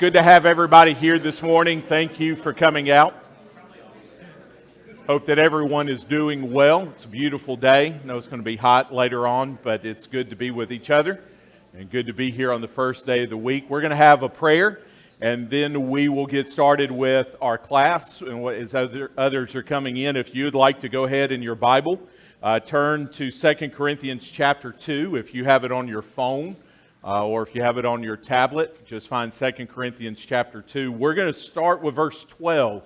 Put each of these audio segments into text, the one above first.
good to have everybody here this morning. Thank you for coming out. Hope that everyone is doing well. It's a beautiful day. I know it's going to be hot later on, but it's good to be with each other and good to be here on the first day of the week. We're going to have a prayer, and then we will get started with our class. And as others are coming in, if you'd like to go ahead in your Bible, turn to 2 Corinthians chapter 2 if you have it on your phone. Or if you have it on your tablet, just find 2 Corinthians chapter 2. We're going to start with verse 12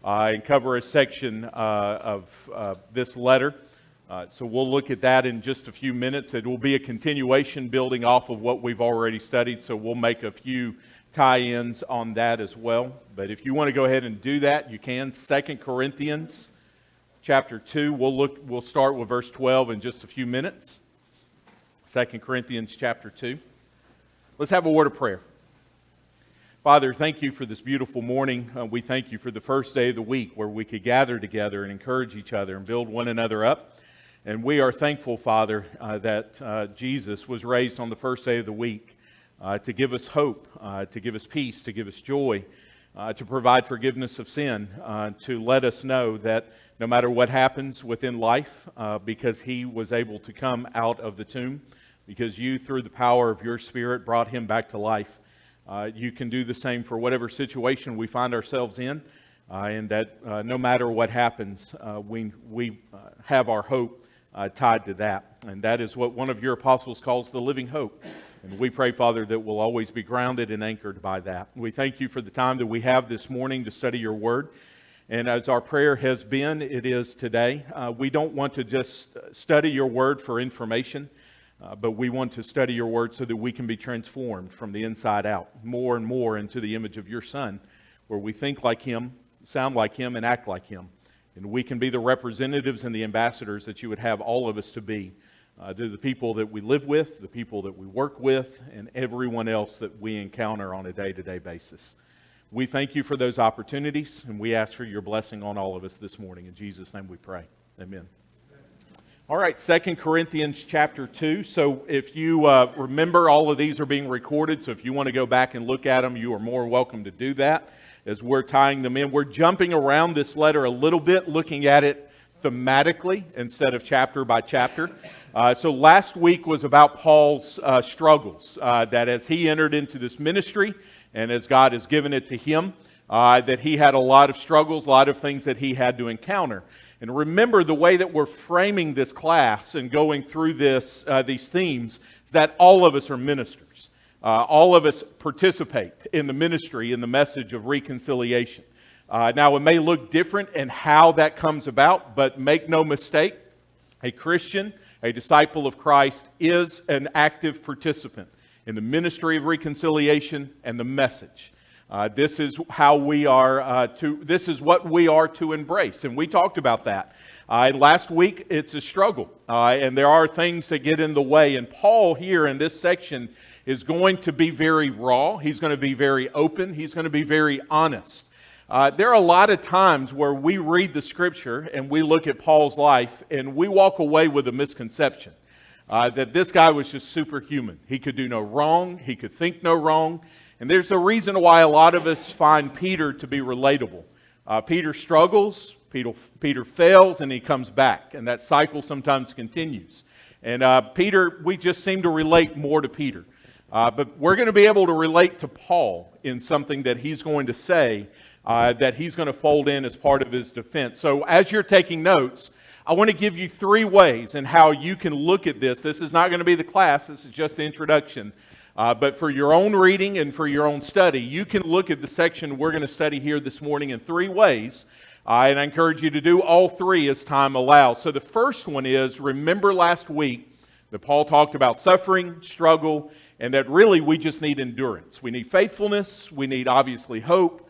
and cover a section of this letter. So we'll look at that in just a few minutes. It will be a continuation building off of what we've already studied, so we'll make a few tie-ins on that as well. But if you want to go ahead and do that, you can. 2 Corinthians chapter 2, we'll start with verse 12 in just a few minutes. 2 Corinthians chapter 2. Let's have a word of prayer. Father, thank you for this beautiful morning. We thank you for the first day of the week where we could gather together and encourage each other and build one another up. And we are thankful, Father, that Jesus was raised on the first day of the week to give us hope, to give us peace, to give us joy, to provide forgiveness of sin, to let us know that no matter what happens within life, because He was able to come out of the tomb, because you, through the power of your Spirit, brought Him back to life. You can do the same for whatever situation we find ourselves in, and that no matter what happens, we have our hope tied to that. And that is what one of your apostles calls the living hope. And we pray, Father, that we'll always be grounded and anchored by that. We thank you for the time that we have this morning to study your word. And as our prayer has been, it is today. We don't want to just study your word for information. But we want to study your word so that we can be transformed from the inside out, more and more into the image of your Son, where we think like Him, sound like Him, and act like Him. And we can be the representatives and the ambassadors that you would have all of us to be, to the people that we live with, the people that we work with, and everyone else that we encounter on a day-to-day basis. We thank you for those opportunities, and we ask for your blessing on all of us this morning. In Jesus' name we pray. Amen. All right, 2 Corinthians chapter 2. So if you remember, all of these are being recorded. So if you want to go back and look at them, you are more welcome to do that as we're tying them in. We're jumping around this letter a little bit, looking at it thematically instead of chapter by chapter. So last week was about Paul's struggles, that as he entered into this ministry and as God has given it to him, that he had a lot of struggles, a lot of things that he had to encounter. And remember, the way that we're framing this class and going through these themes is that all of us are ministers. All of us participate in the ministry, in the message of reconciliation. Now, it may look different in how that comes about, but make no mistake, a Christian, a disciple of Christ, is an active participant in the ministry of reconciliation and the message. This is how we are this is what we are to embrace. And we talked about that. Last week, it's a struggle. And there are things that get in the way. And Paul here in this section is going to be very raw. He's going to be very open. He's going to be very honest. There are a lot of times where we read the Scripture and we look at Paul's life and we walk away with a misconception. That this guy was just superhuman. He could do no wrong. He could think no wrong. And there's a reason why a lot of us find Peter to be relatable. Peter struggles, Peter fails, and he comes back. And that cycle sometimes continues. And Peter, we just seem to relate more to Peter. But we're going to be able to relate to Paul in something that he's going to say that he's going to fold in as part of his defense. So as you're taking notes, I want to give you 3 ways in how you can look at this. This is not going to be the class. This is just the introduction. But for your own reading and for your own study, you can look at the section we're going to study here this morning in 3 ways. And I encourage you to do all 3 as time allows. So the first one is, remember last week that Paul talked about suffering, struggle, and that really we just need endurance. We need faithfulness. We need, obviously, hope.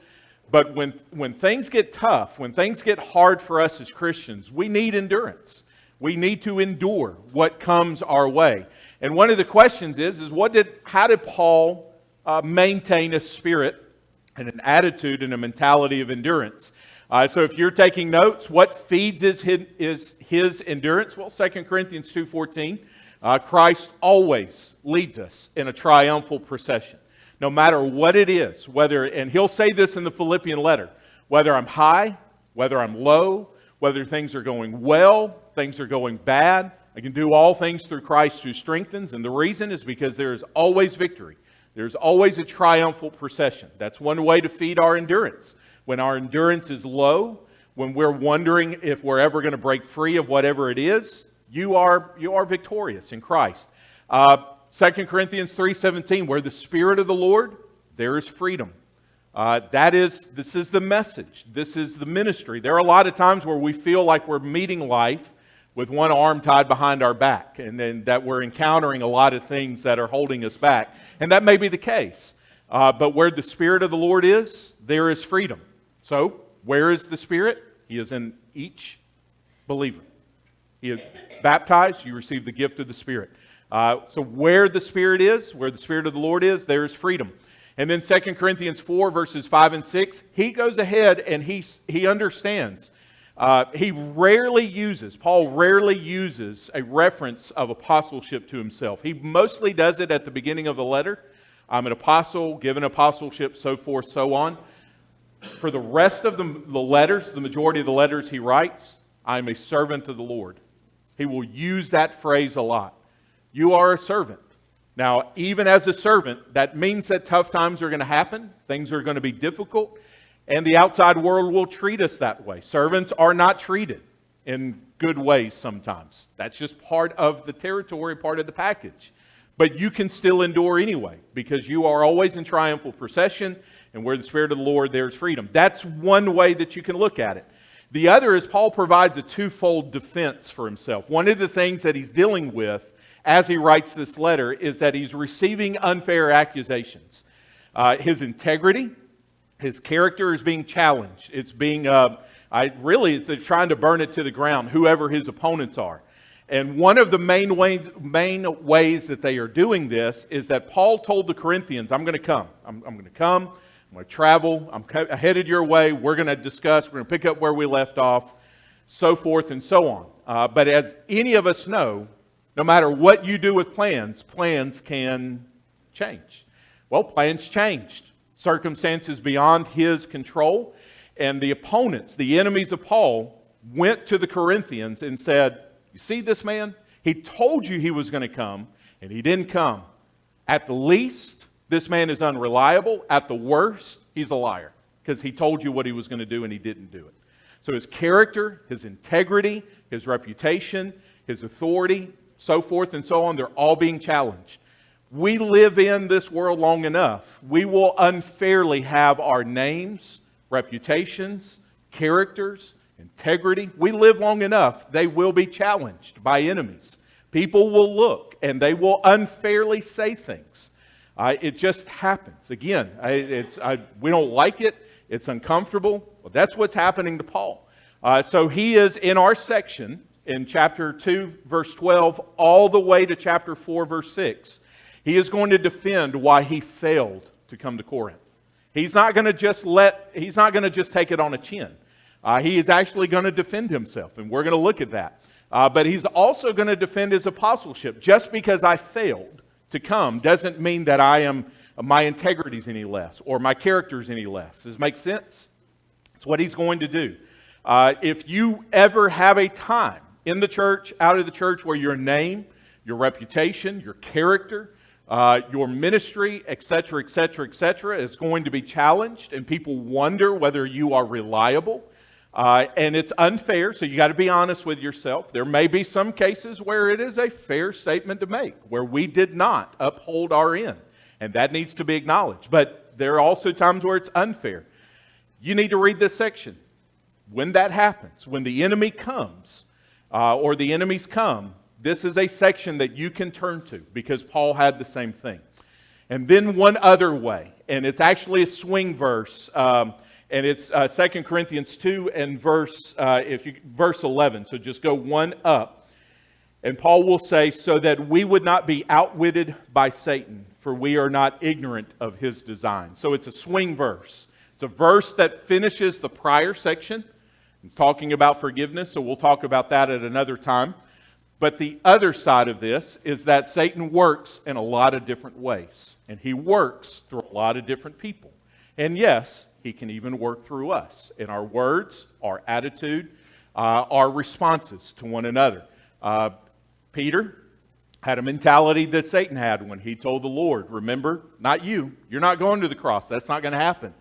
But when things get tough, when things get hard for us as Christians, we need endurance. We need to endure what comes our way. And one of the questions is how did Paul maintain a spirit and an attitude and a mentality of endurance? So if you're taking notes, what feeds his endurance? Well, 2 Corinthians 2:14, Christ always leads us in a triumphal procession. No matter what it is, and he'll say this in the Philippian letter, whether I'm high, whether I'm low, whether things are going well, things are going bad, I can do all things through Christ who strengthens. And the reason is because there is always victory. There's always a triumphal procession. That's one way to feed our endurance. When our endurance is low, when we're wondering if we're ever going to break free of whatever it is, you are victorious in Christ. 2 Corinthians 3:17, where the Spirit of the Lord, there is freedom. This is the message. This is the ministry. There are a lot of times where we feel like we're meeting life with one arm tied behind our back, and then that we're encountering a lot of things that are holding us back. And that may be the case. But where the Spirit of the Lord is, there is freedom. So, where is the Spirit? He is in each believer. He is baptized, you receive the gift of the Spirit. So where the Spirit is, where the Spirit of the Lord is, there is freedom. And then 2 Corinthians 4, verses 5 and 6, he goes ahead and he understands. Paul rarely uses a reference of apostleship to himself. He mostly does it at the beginning of the letter. I'm an apostle, given apostleship, so forth, so on. For the rest of the letters, the majority of the letters he writes, I'm a servant of the Lord. He will use that phrase a lot. You are a servant. Now, even as a servant, that means that tough times are going to happen. Things are going to be difficult. And the outside world will treat us that way. Servants are not treated in good ways sometimes. That's just part of the territory, part of the package. But you can still endure anyway, because you are always in triumphal procession, and where the Spirit of the Lord, there's freedom. That's one way that you can look at it. The other is Paul provides a twofold defense for himself. One of the things that he's dealing with as he writes this letter is that he's receiving unfair accusations. His integrity, his character is being challenged. It's being, they're trying to burn it to the ground, whoever his opponents are. And one of the main ways that they are doing this is that Paul told the Corinthians, I'm going to come. I'm going to come. I'm going to travel. I'm headed your way. We're going to discuss. We're going to pick up where we left off, so forth and so on. But as any of us know, no matter what you do with plans can change. Well, plans changed. Circumstances beyond his control. And the opponents, the enemies of Paul, went to the Corinthians and said, you see this man? He told you he was going to come, and he didn't come. At the least, this man is unreliable. At the worst, he's a liar, because he told you what he was going to do, and he didn't do it. So his character, his integrity, his reputation, his authority, so forth and so on, they're all being challenged. We live in this world long enough. We will unfairly have our names, reputations, characters, integrity. We live long enough, they will be challenged by enemies. People will look and they will unfairly say things. It just happens. Again, we don't like it. It's uncomfortable. Well, that's what's happening to Paul. So he is in our section in chapter 2, verse 12, all the way to chapter 4, verse 6. He is going to defend why he failed to come to Corinth. He's not going to just take it on a chin. He is actually going to defend himself, and we're going to look at that. But he's also going to defend his apostleship. Just because I failed to come doesn't mean that my integrity is any less or my character is any less. Does this make sense? It's what he's going to do. If you ever have a time in the church, out of the church, where your name, your reputation, your character, your ministry, etc., is going to be challenged, and people wonder whether you are reliable, and it's unfair, so you got to be honest with yourself. There may be some cases where it is a fair statement to make, where we did not uphold our end, and that needs to be acknowledged. But there are also times where it's unfair. You need to read this section. When that happens, when the enemy comes, or the enemies come, this is a section that you can turn to, because Paul had the same thing. And then one other way, and it's actually a swing verse, and it's 2 Corinthians 2 and verse 11. So just go one up. And Paul will say, so that we would not be outwitted by Satan, for we are not ignorant of his design. So it's a swing verse. It's a verse that finishes the prior section. It's talking about forgiveness, so we'll talk about that at another time. But the other side of this is that Satan works in a lot of different ways. And he works through a lot of different people. And yes, he can even work through us in our words, our attitude, our responses to one another. Peter had a mentality that Satan had when he told the Lord, remember, not you. You're not going to the cross. That's not going to happen.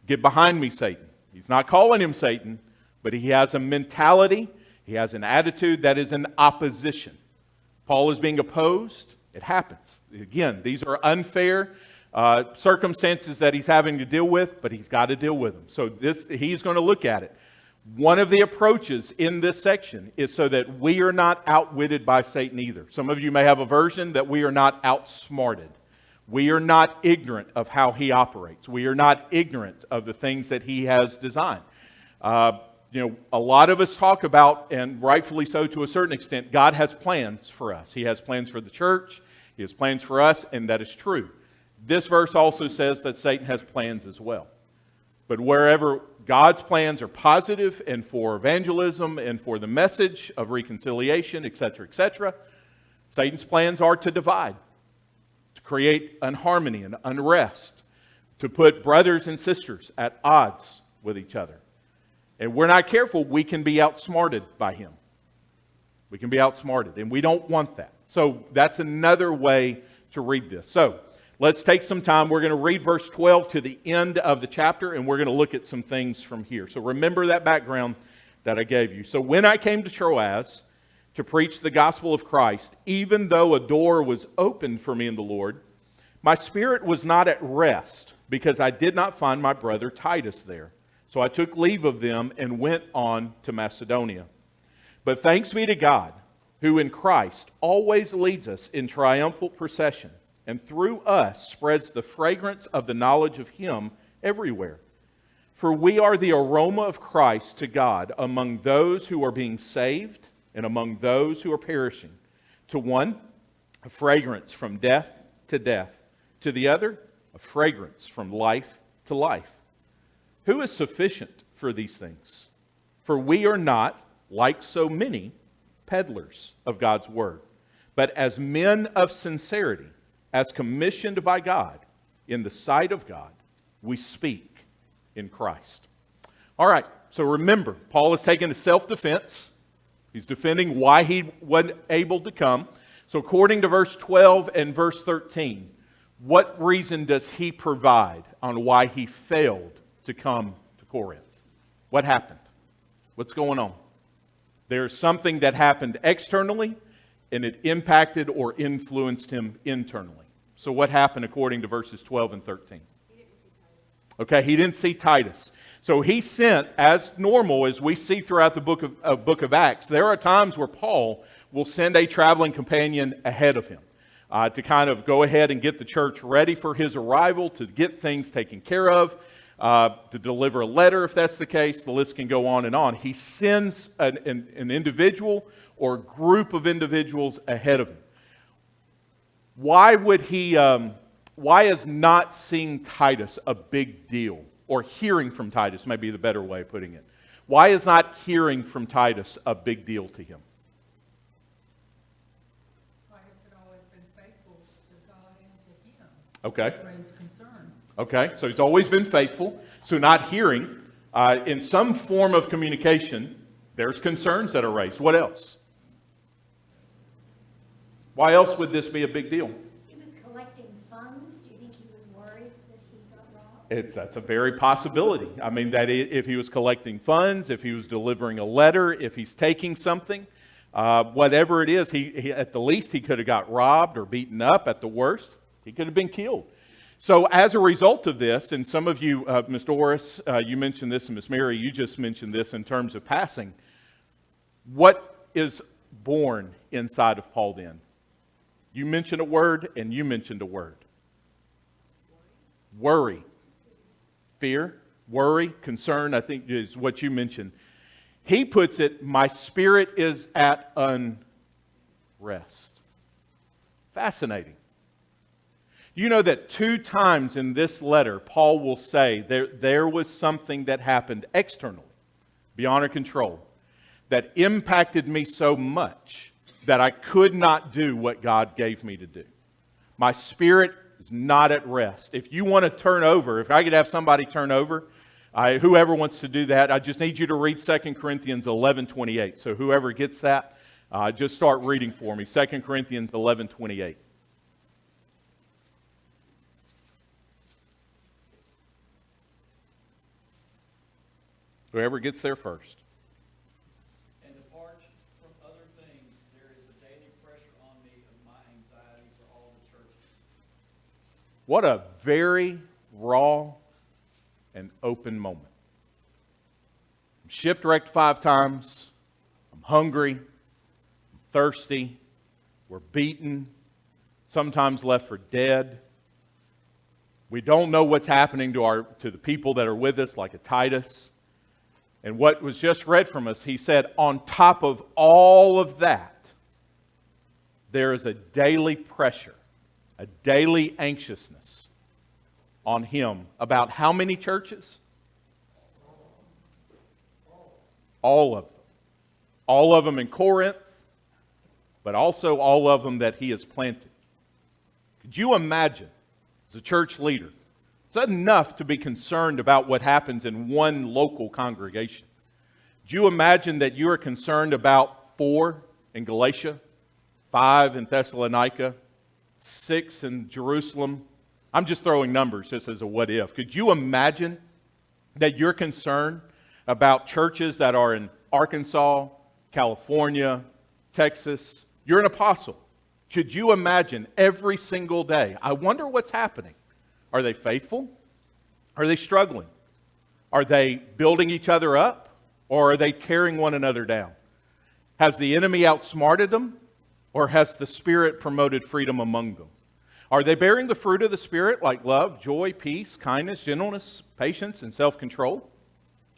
Get behind me, Satan. He's not calling him Satan, but he has a mentality, he has an attitude that is in opposition. Paul is being opposed. It happens. Again, these are unfair circumstances that he's having to deal with, but he's got to deal with them. So he's going to look at it. One of the approaches in this section is so that we are not outwitted by Satan either. Some of you may have a version that we are not outsmarted. We are not ignorant of how he operates. We are not ignorant of the things that he has designed. A lot of us talk about, and rightfully so to a certain extent, God has plans for us. He has plans for the church. He has plans for us, and that is true. This verse also says that Satan has plans as well. But wherever God's plans are positive and for evangelism and for the message of reconciliation, etc., Satan's plans are to divide, to create unharmony and unrest, to put brothers and sisters at odds with each other. And we're not careful, we can be outsmarted by him. We can be outsmarted, and we don't want that. So that's another way to read this. So let's take some time. We're going to read verse 12 to the end of the chapter, and we're going to look at some things from here. So remember that background that I gave you. So when I came to Troas to preach the gospel of Christ, even though a door was opened for me in the Lord, my spirit was not at rest, because I did not find my brother Titus there. So I took leave of them and went on to Macedonia. But thanks be to God, who in Christ always leads us in triumphal procession, and through us spreads the fragrance of the knowledge of him everywhere. For we are the aroma of Christ to God among those who are being saved and among those who are perishing. To one, a fragrance from death to death. To the other, a fragrance from life to life. Who is sufficient for these things? For we are not, like so many, peddlers of God's word, but as men of sincerity, as commissioned by God, in the sight of God, we speak in Christ. All right, so remember, Paul is taking a self-defense. He's defending why he wasn't able to come. So according to verse 12 and verse 13, what reason does he provide on why he failed to come to Corinth? What happened? What's going on? There's something that happened externally, and it impacted or influenced him internally. So what happened according to verses 12 and 13? Okay, he didn't see Titus. So he sent, as normal, as we see throughout the book of Acts, there are times where Paul will send a traveling companion ahead of him to kind of go ahead and get the church ready for his arrival, to get things taken care of, to deliver a letter if that's the case. The list can go on and on. He sends an individual or group of individuals ahead of him. Why is not seeing Titus a big deal? Or hearing from Titus may be the better way of putting it. Why is not hearing from Titus a big deal to him? Titus had always been faithful to God and to him. Okay. That raised concern. Okay, so he's always been faithful. So not hearing, in some form of communication, there's concerns that are raised. What else? Why else would this be a big deal? He was collecting funds. Do you think he was worried that he got robbed? That's a very possibility. I mean, that if he was collecting funds, if he was delivering a letter, if he's taking something, whatever it is, he at the least he could have got robbed or beaten up. At the worst, he could have been killed. So as a result of this, and some of you, Ms. Doris, you mentioned this, and Ms. Mary, you just mentioned this in terms of passing. What is born inside of Paul then? You mentioned a word, and you mentioned a word. Worry. Fear, worry, concern, I think is what you mentioned. He puts it, my spirit is at unrest. Fascinating. You know that 2 times in this letter, Paul will say there was something that happened externally, beyond our control, that impacted me so much that I could not do what God gave me to do. My spirit is not at rest. If you want to turn over, if I could have somebody turn over, whoever wants to do that, I just need you to read 2 Corinthians 11:28. So whoever gets that, just start reading for me. 2 Corinthians 11:28. Whoever gets there first. And apart from other things, there is a daily pressure on me of my anxiety for all the churches. What a very raw and open moment. I'm shipwrecked 5 times. I'm hungry. I'm thirsty. We're beaten. Sometimes left for dead. We don't know what's happening to the people that are with us, like a Titus. And what was just read from us, he said, on top of all of that, there is a daily pressure, a daily anxiousness on him about how many churches? All of them. All of them in Corinth, but also all of them that he has planted. Could you imagine, as a church leader, it's not enough to be concerned about what happens in one local congregation. Do you imagine that you are concerned about 4 in Galatia, 5 in Thessalonica, 6 in Jerusalem? I'm just throwing numbers just as a what if. Could you imagine that you're concerned about churches that are in Arkansas, California, Texas? You're an apostle. Could you imagine every single day, I wonder what's happening? Are they faithful? Are they struggling? Are they building each other up? Or are they tearing one another down? Has the enemy outsmarted them? Or has the Spirit promoted freedom among them? Are they bearing the fruit of the Spirit like love, joy, peace, kindness, gentleness, patience, and self-control?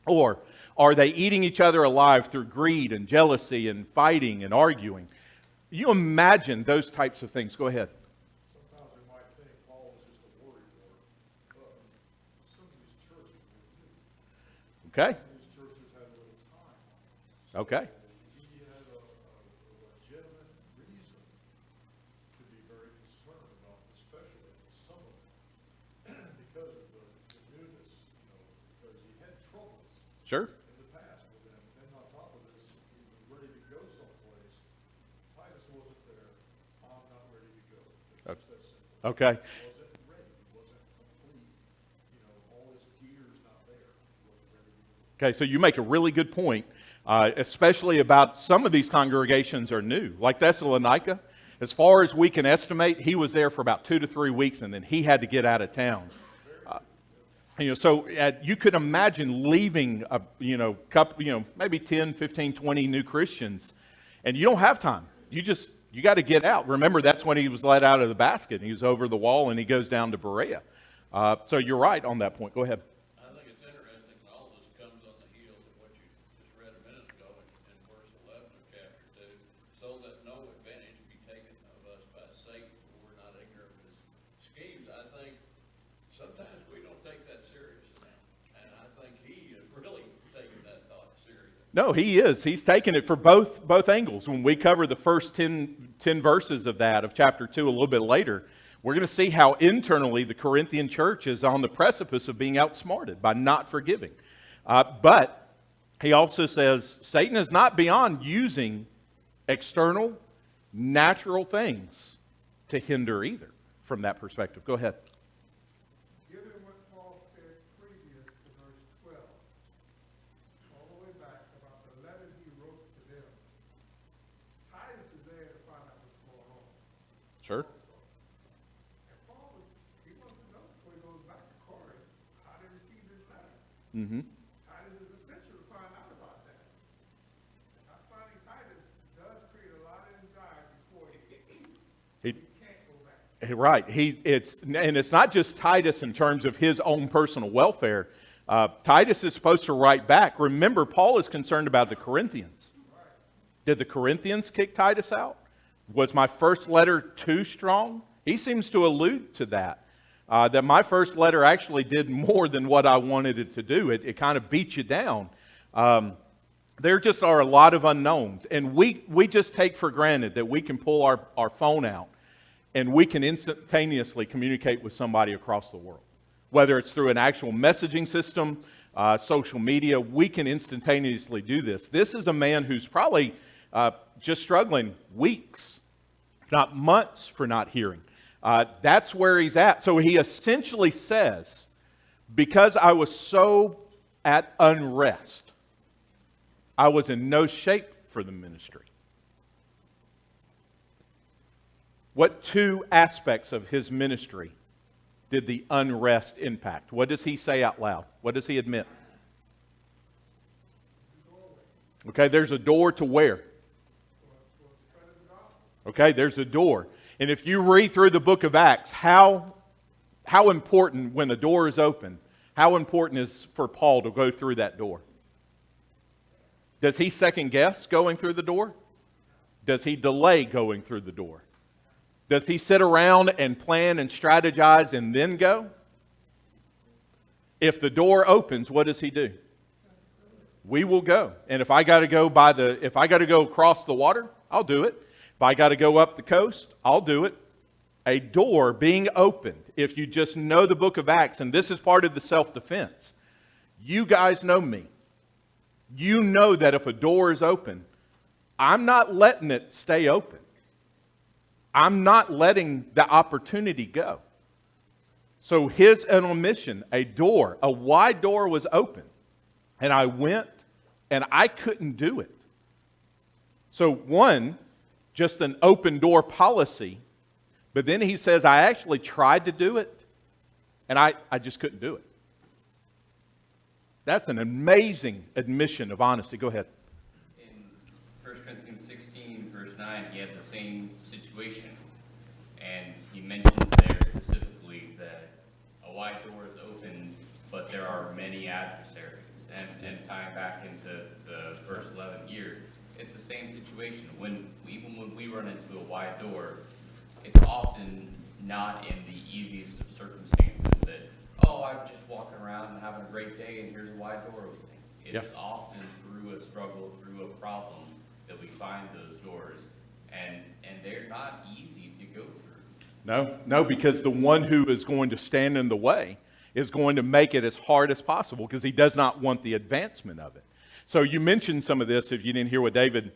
Or are they eating each other alive through greed and jealousy and fighting and arguing? You imagine those types of things. Go ahead. Sometimes we might think Paul was just a worrywart, but some of these churches were new. Okay. Some of these churches had a little time on it. Okay. He had a legitimate reason to be very concerned about, especially some of them, because of the newness, because he had troubles Sure. in the past with them. And on top of this, he was ready to go someplace. Titus wasn't there. I'm not ready to go. It's just that simple. Okay. He wasn't ready. He wasn't complete. All his gear's not there. He wasn't ready to go. Okay, so you make a really good point, especially about some of these congregations are new. Like Thessalonica, as far as we can estimate, he was there for about 2 to 3 weeks, and then he had to get out of town. So you could imagine leaving, couple, maybe 10, 15, 20 new Christians, and you don't have time. You got to get out. Remember, that's when he was let out of the basket. He was over the wall, and he goes down to Berea. So you're right on that point. Go ahead. I think it's interesting that all this comes on the heels of what you just read a minute ago in verse 11 of chapter 2, so that no advantage be taken of us by Satan, for we're not ignorant of his schemes. I think sometimes we don't take that serious enough, and I think he is really taking that thought serious. No, he is. He's taken it for both angles. When we cover the first 10 verses of chapter 2 a little bit later, we're going to see how internally the Corinthian church is on the precipice of being outsmarted by not forgiving. But he also says Satan is not beyond using external, natural things to hinder either from that perspective. Go ahead. Given what Paul said previous to verse 12, all the way back about the letter he wrote to them, Titus is there to find out what's going on. Sure. And Paul, he wants to know before he goes back to Corinth, how they received his letter. Mm-hmm. Titus is essential to find out about that. And not finding Titus does create a lot of anxiety for you. He, You can't go back. Right. And it's not just Titus in terms of his own personal welfare. Titus is supposed to write back. Remember, Paul is concerned about the Corinthians. Did the Corinthians kick Titus out? Was my first letter too strong? He seems to allude to that. That my first letter actually did more than what I wanted it to do. It kind of beat you down. there just are a lot of unknowns. And we just take for granted that we can pull our phone out and we can instantaneously communicate with somebody across the world. Whether it's through an actual messaging system, social media, we can instantaneously do this. This is a man who's probably just struggling weeks, if not months, for not hearing. That's where he's at. So he essentially says, because I was so at unrest, I was in no shape for the ministry. What two aspects of his ministry did the unrest impact? What does he say out loud? What does he admit? Okay, there's a door to where? Okay, there's a door. And if you read through the book of Acts, how important, when a door is open, how important is for Paul to go through that door? Does he second guess going through the door? Does he delay going through the door? Does he sit around and plan and strategize and then go? If the door opens, what does he do? We will go. And if I got to go across the water, I'll do it. If I got to go up the coast, I'll do it. A door being opened, if you just know the book of Acts, and this is part of the self-defense. You guys know me. You know that if a door is open, I'm not letting it stay open. I'm not letting the opportunity go. So his omission, a wide door was open. And I went, and I couldn't do it. So one, just an open door policy. But then he says, I actually tried to do it, and I just couldn't do it. That's an amazing admission of honesty. Go ahead. In 1 Corinthians 16, verse 9, he had the same situation. And he mentioned there specifically that a wide door is open, but there are many adversaries. And tying back into the verse 11 here, it's the same situation. Even when we run into a wide door, it's often not in the easiest of circumstances that, I'm just walking around and having a great day and here's a wide door opening. It's often through a struggle, through a problem, that we find those doors. And they're not easy to go through. No, because the one who is going to stand in the way is going to make it as hard as possible because he does not want the advancement of it. So you mentioned some of this, if you didn't hear what David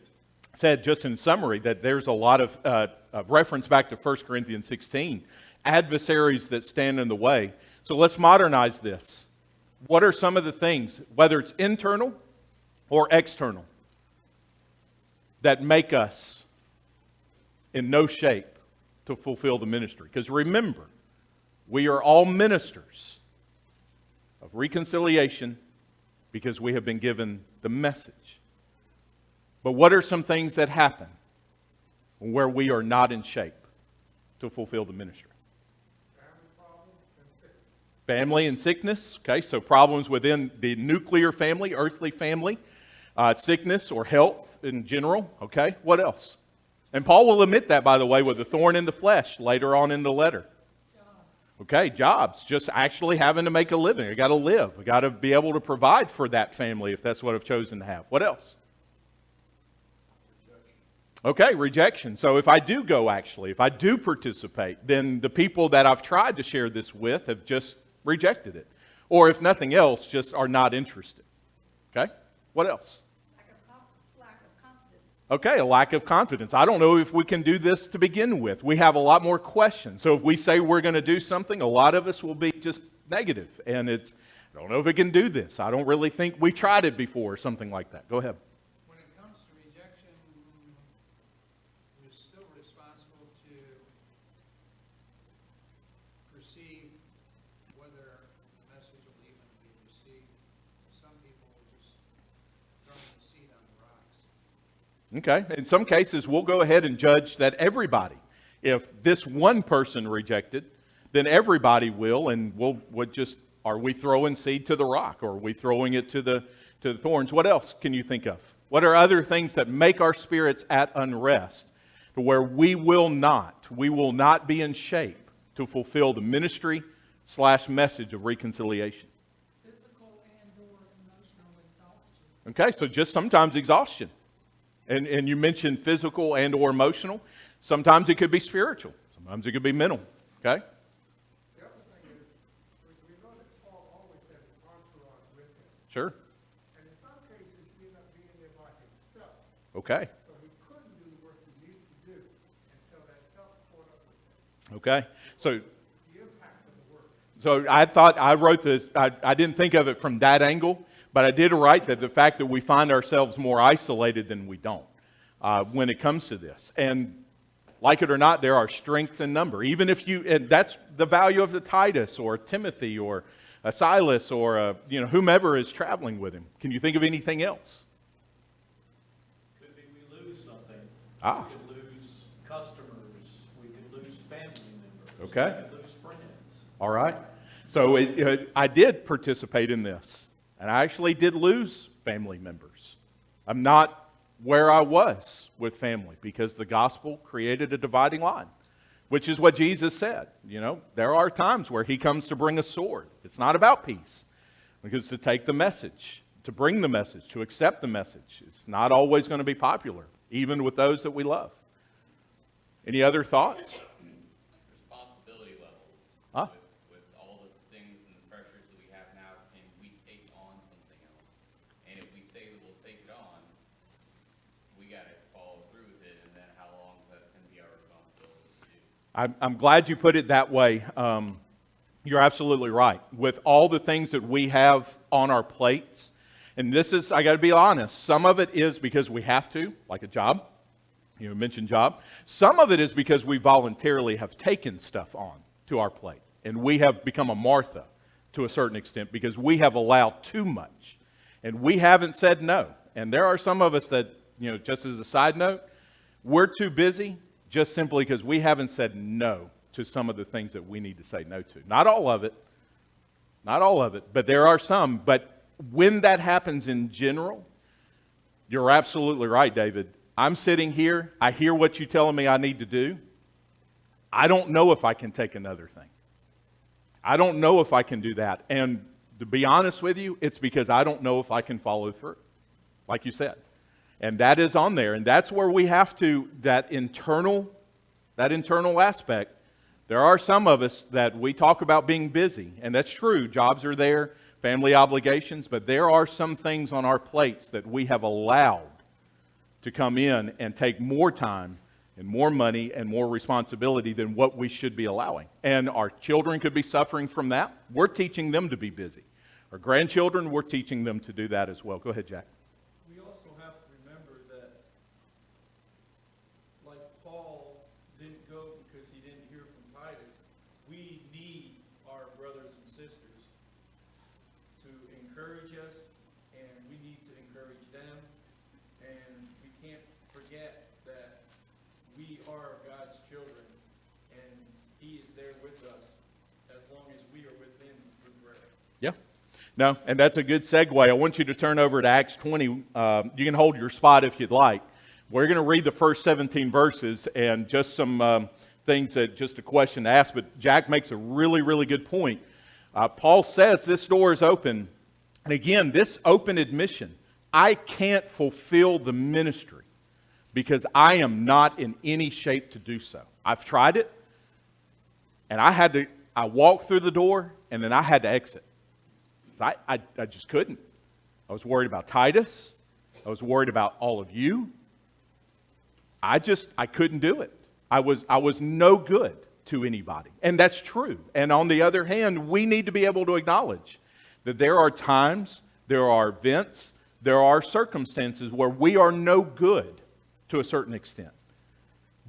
said, just in summary, that there's a lot of reference back to 1 Corinthians 16, adversaries that stand in the way. So let's modernize this. What are some of the things, whether it's internal or external, that make us in no shape to fulfill the ministry? Because remember, we are all ministers of reconciliation because we have been given the message. But what are some things that happen where we are not in shape to fulfill the ministry? Family and sickness. Okay, so problems within the nuclear family, earthly family, sickness or health in general. Okay, what else? And Paul will admit that, by the way, with the thorn in the flesh later on in the letter. Okay, jobs, just actually having to make a living. I got to live. I got to be able to provide for that family if that's what I've chosen to have. What else? Okay, rejection. So if I do go, if I do participate, then the people that I've tried to share this with have just rejected it. Or if nothing else, just are not interested. Okay, what else? Lack of confidence. Okay, a lack of confidence. I don't know if we can do this to begin with. We have a lot more questions. So if we say we're going to do something, a lot of us will be just negative. And I don't know if we can do this. I don't really think we tried it before or something like that. Go ahead. When it comes to rejection, you're still responsible to perceive whether the message will even be received. Some people will just throw the seed on the rocks. Okay, in some cases, we'll go ahead and judge that everybody, if this one person rejected, then everybody will, and we'll just, are we throwing seed to the rock, or are we throwing it to the thorns? What else can you think of? What are other things that make our spirits at unrest to where we will not be in shape to fulfill the ministry / message of reconciliation? Physical and or emotional exhaustion. Okay, so just sometimes exhaustion. And you mentioned physical and or emotional. Sometimes it could be spiritual. Sometimes it could be mental. Okay? The other thing is, we know that Paul always had an entourage with him. Sure. And in some cases, he ended up being there by himself. Okay. So he couldn't do the work he needed to do until that help caught up with him. Okay. So The impact of the work. So I thought I wrote this, I didn't think of it from that angle, but I did write that the fact that we find ourselves more isolated than we don't when it comes to this. And like it or not, there are strength in number. Even if you, and that's the value of the Titus or Timothy or a Silas or whomever is traveling with him. Can you think of anything else? Could be we lose something. Ah. We could lose customers. We could lose family members. Okay. We could lose friends. All right. So I did participate in this, and I actually did lose family members. I'm not where I was with family because the gospel created a dividing line, which is what Jesus said. You know, there are times where he comes to bring a sword. It's not about peace, because to take the message, to bring the message, to accept the message, it's not always going to be popular, even with those that we love. Any other thoughts? Responsibility levels. Huh? With all the things and the pressures that we have now, can we take on something else? And if we say that we'll take it on, we got to follow through with it, and then how long is that going to be our responsibility to do? I'm glad you put it that way. You're absolutely right. With all the things that we have on our plates, and this is, I got to be honest, some of it is because we have to, like a job. You mentioned job. Some of it is because we voluntarily have taken stuff on to our plate. And we have become a Martha to a certain extent because we have allowed too much. And we haven't said no. And there are some of us that, just as a side note, we're too busy just simply because we haven't said no to some of the things that we need to say no to. Not all of it. Not all of it. But there are some. But when that happens in general, you're absolutely right, David. I'm sitting here. I hear what you're telling me I need to do. I don't know if I can take another thing. I don't know if I can do that. And to be honest with you, it's because I don't know if I can follow through, like you said. And that is on there. And that's where we have to, that internal aspect. There are some of us that we talk about being busy, and that's true. Jobs are there, family obligations, but there are some things on our plates that we have allowed to come in and take more time and more money and more responsibility than what we should be allowing. And our children could be suffering from that. We're teaching them to be busy. Our grandchildren, we're teaching them to do that as well. Go ahead, Jack. We also have to remember that, like Paul didn't go because he didn't hear from Titus, we need our brothers and sisters to encourage us, and we need to encourage them, and we can't forget that we are God's children, and he is there with us as long as we are with him through prayer. Yeah. No, and that's a good segue. I want you to turn over to Acts 20. You can hold your spot if you'd like. We're going to read the first 17 verses and just some things that just a question to ask. But Jack makes a really, really good point. Paul says this door is open. And again, this open admission, I can't fulfill the ministry because I am not in any shape to do so. I've tried it, and I walked through the door, and then I had to exit. I just couldn't. I was worried about Titus. I was worried about all of you. I couldn't do it. I was no good to anybody. And that's true. And on the other hand, we need to be able to acknowledge that there are times, there are events, there are circumstances where we are no good to a certain extent.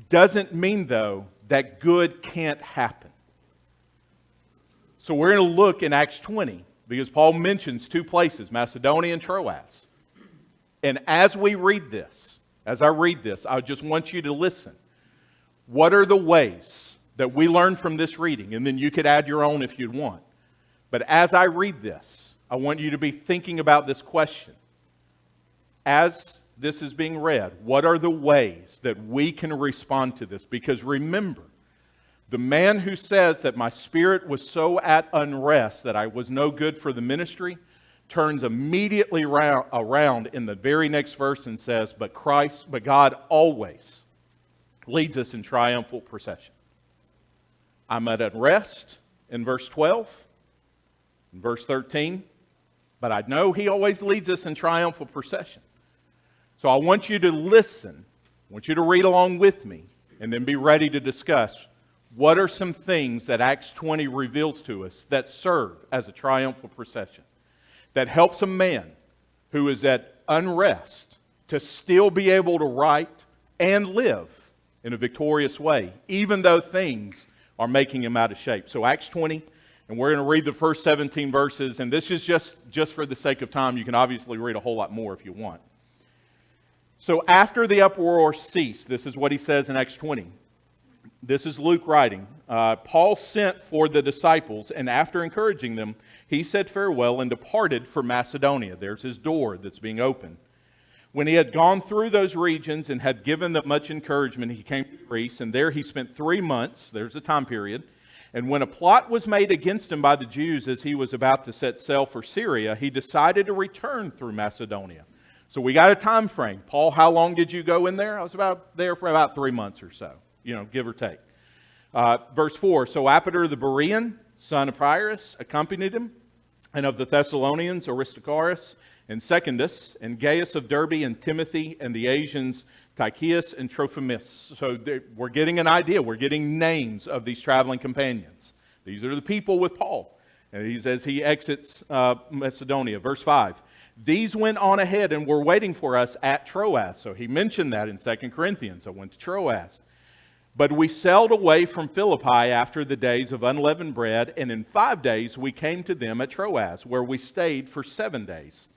Doesn't mean, though, that good can't happen. So we're going to look in Acts 20, because Paul mentions two places, Macedonia and Troas. And as I read this, I just want you to listen. What are the ways that we learn from this reading? And then you could add your own if you'd want. But as I read this, I want you to be thinking about this question. As this is being read, what are the ways that we can respond to this? Because remember, the man who says that my spirit was so at unrest that I was no good for the ministry turns immediately around in the very next verse and says, but God always leads us in triumphal procession. I'm at unrest in verse 12, in verse 13, but I know He always leads us in triumphal procession. So I want you to listen, I want you to read along with me, and then be ready to discuss what are some things that Acts 20 reveals to us that serve as a triumphal procession, that helps a man who is at unrest to still be able to write and live in a victorious way, even though things are making him out of shape. So Acts 20, and we're going to read the first 17 verses, and this is just for the sake of time. You can obviously read a whole lot more if you want. So after the uproar ceased, this is what he says in Acts 20. This is Luke writing. Paul sent for the disciples, and after encouraging them, he said farewell and departed for Macedonia. There's his door that's being opened. When he had gone through those regions and had given them much encouragement, he came to Greece, and there he spent 3 months. There's a time period. And when a plot was made against him by the Jews as he was about to set sail for Syria, he decided to return through Macedonia. So we got a time frame. Paul, how long did you go in there? I was there for about 3 months or so, give or take. Verse 4, so Apater the Berean, son of Pyrrhus, accompanied him, and of the Thessalonians, Aristarchus, and Secundus, and Gaius of Derbe, and Timothy, and the Asians, Tychicus and Trophimus. So we're getting an idea. We're getting names of these traveling companions. These are the people with Paul. And as he exits Macedonia. Verse 5. These went on ahead and were waiting for us at Troas. So he mentioned that in 2 Corinthians. I went to Troas. But we sailed away from Philippi after the days of unleavened bread, and in 5 days we came to them at Troas, where we stayed for 7 days.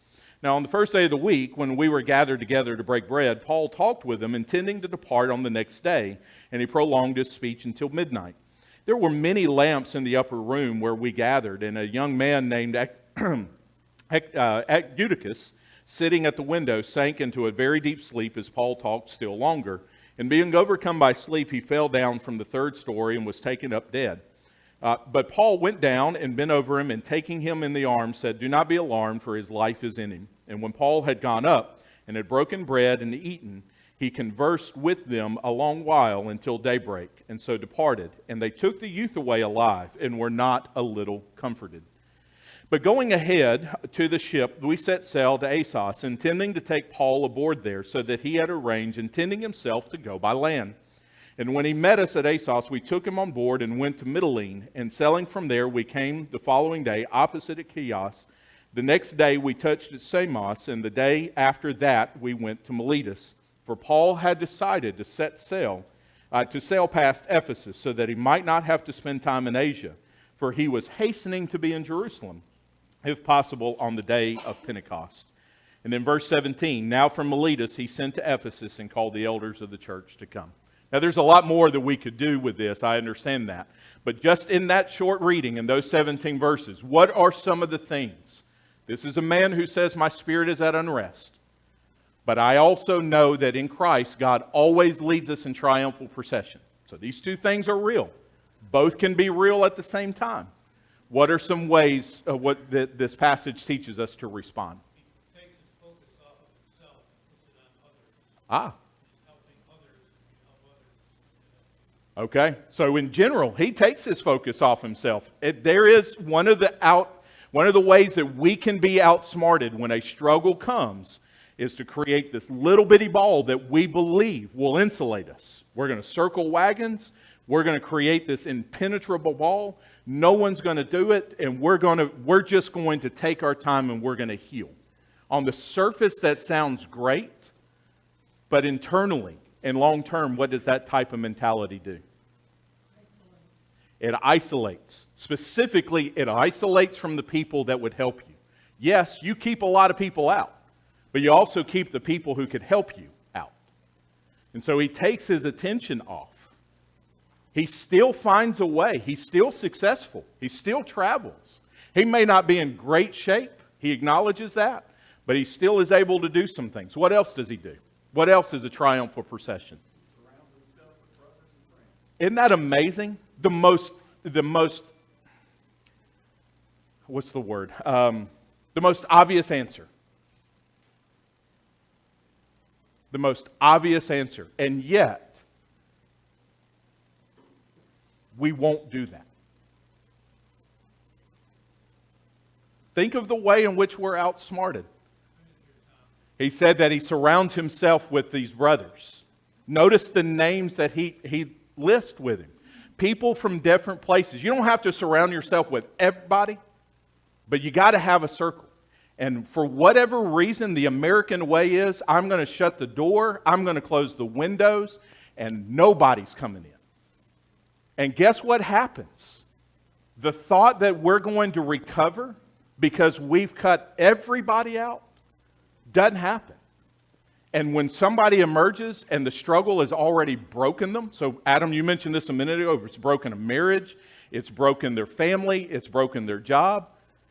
Now on the first day of the week, when we were gathered together to break bread, Paul talked with them, intending to depart on the next day, and he prolonged his speech until midnight. There were many lamps in the upper room where we gathered, and a young man named Eutychus, sitting at the window, sank into a very deep sleep as Paul talked still longer. And being overcome by sleep, he fell down from the 3rd story and was taken up dead. But Paul went down and bent over him, and taking him in the arms, said, "Do not be alarmed, for his life is in him." And when Paul had gone up and had broken bread and eaten, he conversed with them a long while until daybreak, and so departed. And they took the youth away alive, and were not a little comforted. But going ahead to the ship, we set sail to Assos, intending to take Paul aboard there, so that he had arranged, intending himself to go by land. And when he met us at Assos, we took him on board and went to Mytilene, and sailing from there, we came the following day opposite at Chios. The next day we touched at Samos, and the day after that we went to Miletus. For Paul had decided to sail past Ephesus, so that he might not have to spend time in Asia, for he was hastening to be in Jerusalem, if possible, on the day of Pentecost. And then verse 17, now from Miletus he sent to Ephesus and called the elders of the church to come. Now there's a lot more that we could do with this, I understand that. But just in that short reading, in those 17 verses, what are some of the things? This is a man who says, my spirit is at unrest. But I also know that in Christ, God always leads us in triumphal procession. So these two things are real. Both can be real at the same time. What are some ways that this passage teaches us to respond? He takes his focus off of himself and puts it on others. He's helping others and help others. Okay, so in general, he takes his focus off himself. There is one of the ways that we can be outsmarted when a struggle comes is to create this little bitty ball that we believe will insulate us. We're going to circle wagons. We're going to create this impenetrable ball. No one's going to do it, and we're just going to take our time and we're going to heal. On the surface, that sounds great, but internally and long term, what does that type of mentality do? It isolates. Specifically, it isolates from the people that would help you. Yes, you keep a lot of people out, but you also keep the people who could help you out. And so he takes his attention off. He still finds a way. He's still successful. He still travels. He may not be in great shape. He acknowledges that, but he still is able to do some things. What else does he do? What else is a triumphal procession? He surrounds himself with brothers and friends. Isn't that amazing? The most, what's the word? The most obvious answer. The most obvious answer. And yet, we won't do that. Think of the way in which we're outsmarted. He said that he surrounds himself with these brothers. Notice the names that he lists with him. People from different places. You don't have to surround yourself with everybody, but you got to have a circle. And for whatever reason, the American way is, I'm going to shut the door, I'm going to close the windows, and nobody's coming in. And guess what happens? The thought that we're going to recover because we've cut everybody out doesn't happen. And when somebody emerges and the struggle has already broken them, so Adam, you mentioned this a minute ago, it's broken a marriage, it's broken their family, it's broken their job,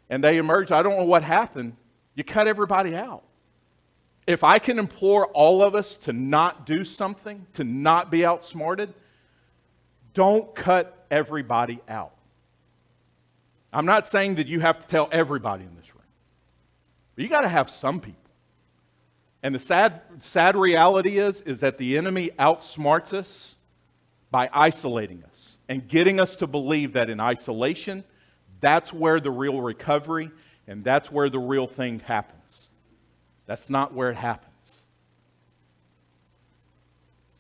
and they emerge, I don't know what happened, you cut everybody out. If I can implore all of us to not do something, to not be outsmarted, don't cut everybody out. I'm not saying that you have to tell everybody in this room, but you got to have some people. And the sad reality is that the enemy outsmarts us by isolating us and getting us to believe that in isolation, that's where the real recovery and that's where the real thing happens. That's not where it happens.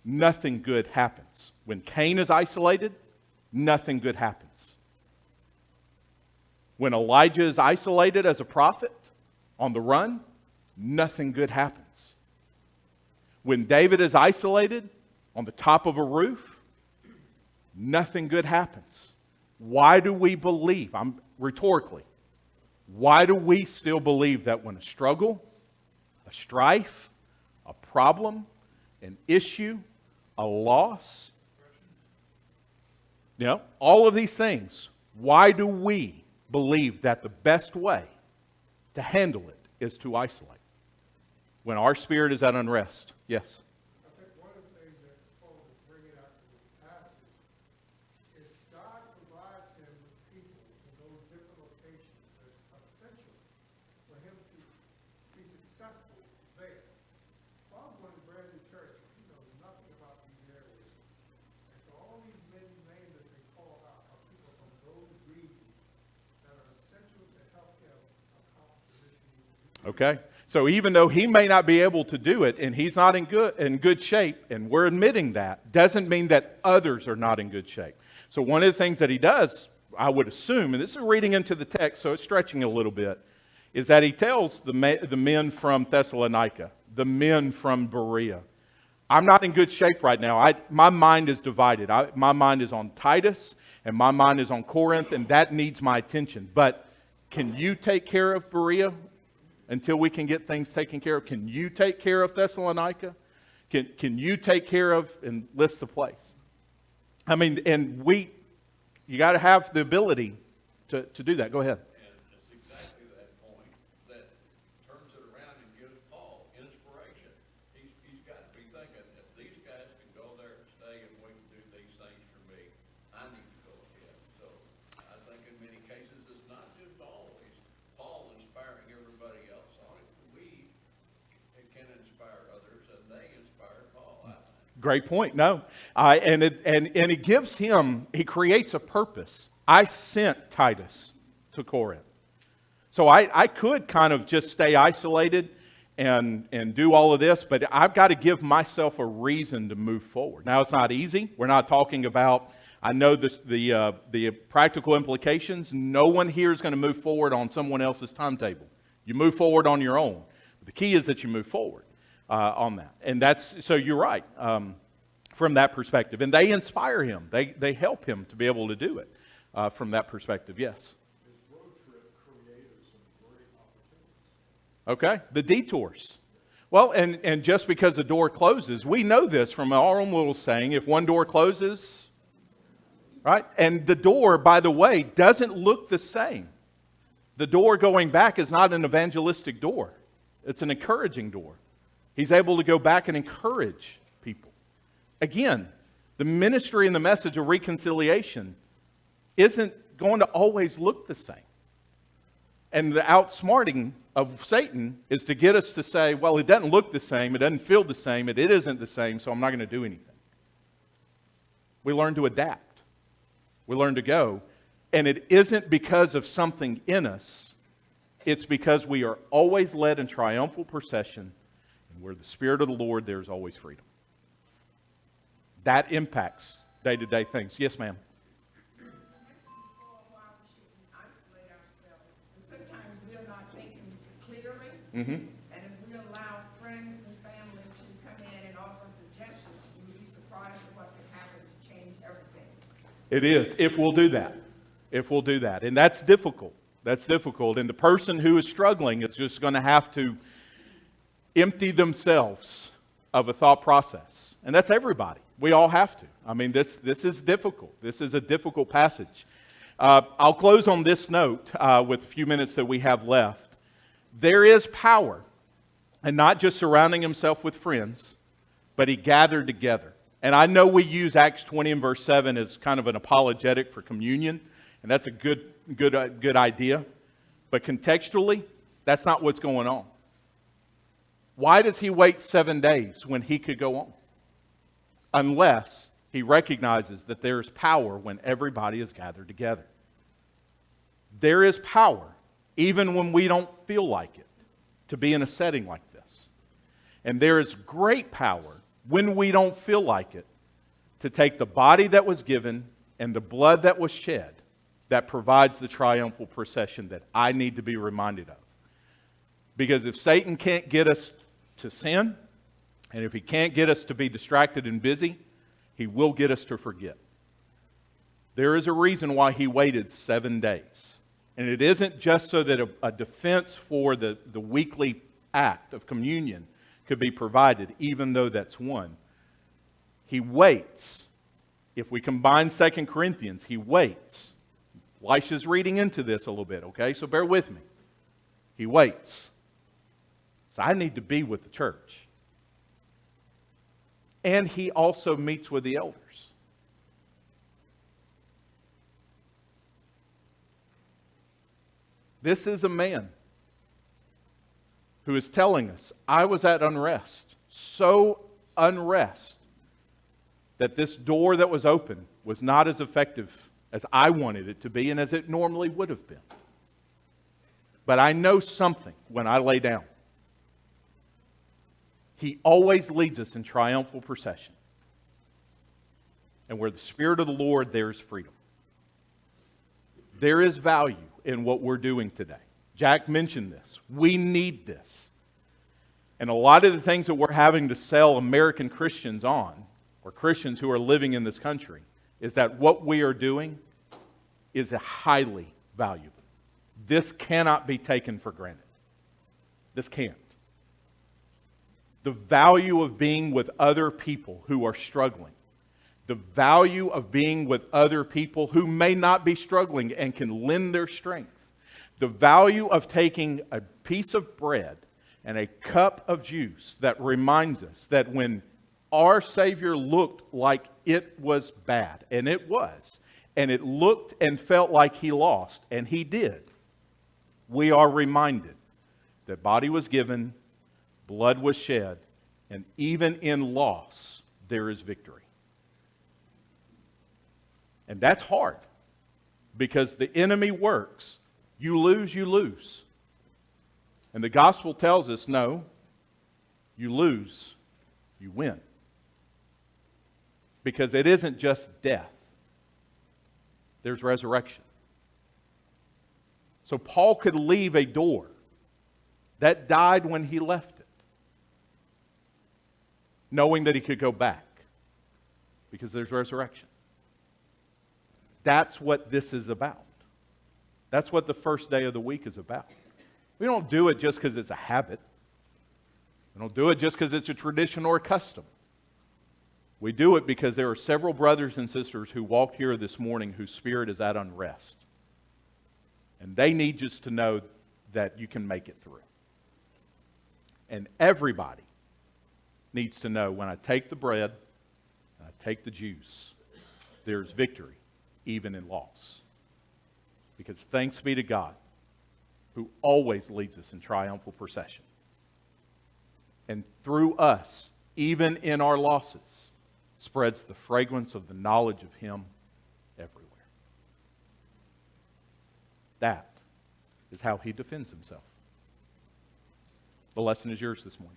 Nothing good happens. When Cain is isolated, nothing good happens. When Elijah is isolated as a prophet on the run, nothing good happens. When David is isolated on the top of a roof, nothing good happens. Why do we believe? Rhetorically, why do we still believe that when a struggle, a strife, a problem, an issue, a loss, all of these things, why do we believe that the best way to handle it is to isolate? When our spirit is at unrest. Yes? I think one of the things that Paul is bringing out in this passage is God provides him with people in those different locations that's essential for him to be successful there. Paul's going to brand new church. He knows nothing about these areas. And so all these many names that they call out are people from those regions that are essential to help him accomplish the mission he needs to do. Okay. So even though he may not be able to do it and he's not in good shape, and we're admitting that, doesn't mean that others are not in good shape. So one of the things that he does, I would assume, and this is reading into the text, so it's stretching a little bit, is that he tells the men from Thessalonica, the men from Berea, I'm not in good shape right now. My mind is divided. My mind is on Titus and my mind is on Corinth, and that needs my attention. But can you take care of Berea until we can get things taken care of? Can you take care of Thessalonica? Can you take care of, and list the place? I mean, and you got to have the ability to do that. Go ahead. And it's exactly that point that turns it around and gives Paul inspiration. He's got to be thinking, if these guys can go there and stay and we can do these things for me, I need to go ahead. So I think in many cases it's not just always Paul inspiring everybody else on it. We can inspire others and they inspire Paul, I think. Great point. No. And it gives him, he creates a purpose. I sent Titus to Corinth. So I could kind of just stay isolated and do all of this, but I've got to give myself a reason to move forward. Now, it's not easy. We're not talking about, I know the practical implications. No one here is going to move forward on someone else's timetable. You move forward on your own. The key is that you move forward on that. And so you're right from that perspective. And they inspire him. They help him to be able to do it from that perspective. Yes? This road trip created some great opportunities. Okay, the detours. Well, and just because the door closes, we know this from our own little saying, if one door closes, right? And the door, by the way, doesn't look the same. The door going back is not an evangelistic door. It's an encouraging door. He's able to go back and encourage people. Again, the ministry and the message of reconciliation isn't going to always look the same. And the outsmarting of Satan is to get us to say, well, it doesn't look the same, it doesn't feel the same, it isn't the same, so I'm not going to do anything. We learn to adapt. We learn to go. And it isn't because of something in us. It's because we are always led in triumphal procession. And where the Spirit of the Lord, there's always freedom. That impacts day-to-day things. Yes, ma'am. Isolate ourselves. Sometimes we're not thinking clearly. Mm-hmm. And if we allow friends and family to come in and offer suggestions, you'll be surprised at what can happen to change everything. It is, if we'll do that. If we'll do that. And that's difficult. That's difficult. And the person who is struggling is just going to have to empty themselves of a thought process. And that's everybody. We all have to. I mean, this is difficult. This is a difficult passage. I'll close on this note with a few minutes that we have left. There is power, and not just surrounding himself with friends, but he gathered together. And I know we use Acts 20 and verse 7 as kind of an apologetic for communion, and that's a good idea. But contextually, that's not what's going on. Why does he wait 7 days when he could go on? Unless he recognizes that there is power when everybody is gathered together. There is power, even when we don't feel like it, to be in a setting like this. And there is great power when we don't feel like it, to take the body that was given and the blood that was shed that provides the triumphal procession that I need to be reminded of. Because if Satan can't get us to sin, and if he can't get us to be distracted and busy, he will get us to forget. There is a reason why he waited 7 days. And it isn't just so that a defense for the weekly act of communion could be provided, even though that's one. He waits. If we combine 2 Corinthians, he waits. Elisha's reading into this a little bit, okay? So bear with me. He waits. So I need to be with the church. And he also meets with the elders. This is a man who is telling us, I was at unrest, so unrest that this door that was open was not as effective as I wanted it to be and as it normally would have been. But I know something when I lay down. He always leads us in triumphal procession. And where the Spirit of the Lord, there is freedom. There is value in what we're doing today. Jack mentioned this. We need this. And a lot of the things that we're having to sell American Christians on, or Christians who are living in this country, is that what we are doing is highly valuable. This cannot be taken for granted. This can't. The value of being with other people who are struggling. The value of being with other people who may not be struggling and can lend their strength. The value of taking a piece of bread and a cup of juice that reminds us that when our Savior looked like it was bad, and it was, and it looked and felt like He lost, and He did, we are reminded that body was given, blood was shed, and even in loss, there is victory. And that's hard, because the enemy works. You lose, you lose. And the gospel tells us, no, you lose, you win. Because it isn't just death. There's resurrection. So Paul could leave a door that died when he left it, knowing that he could go back, because there's resurrection. That's what this is about. That's what the first day of the week is about. We don't do it just because it's a habit. We don't do it just because it's a tradition or a custom. We do it because there are several brothers and sisters who walked here this morning whose spirit is at unrest. And they need just to know that you can make it through. And everybody needs to know when I take the bread and I take the juice, there's victory, even in loss. Because thanks be to God, who always leads us in triumphal procession. And through us, even in our losses, spreads the fragrance of the knowledge of Him everywhere. That is how He defends Himself. The lesson is yours this morning.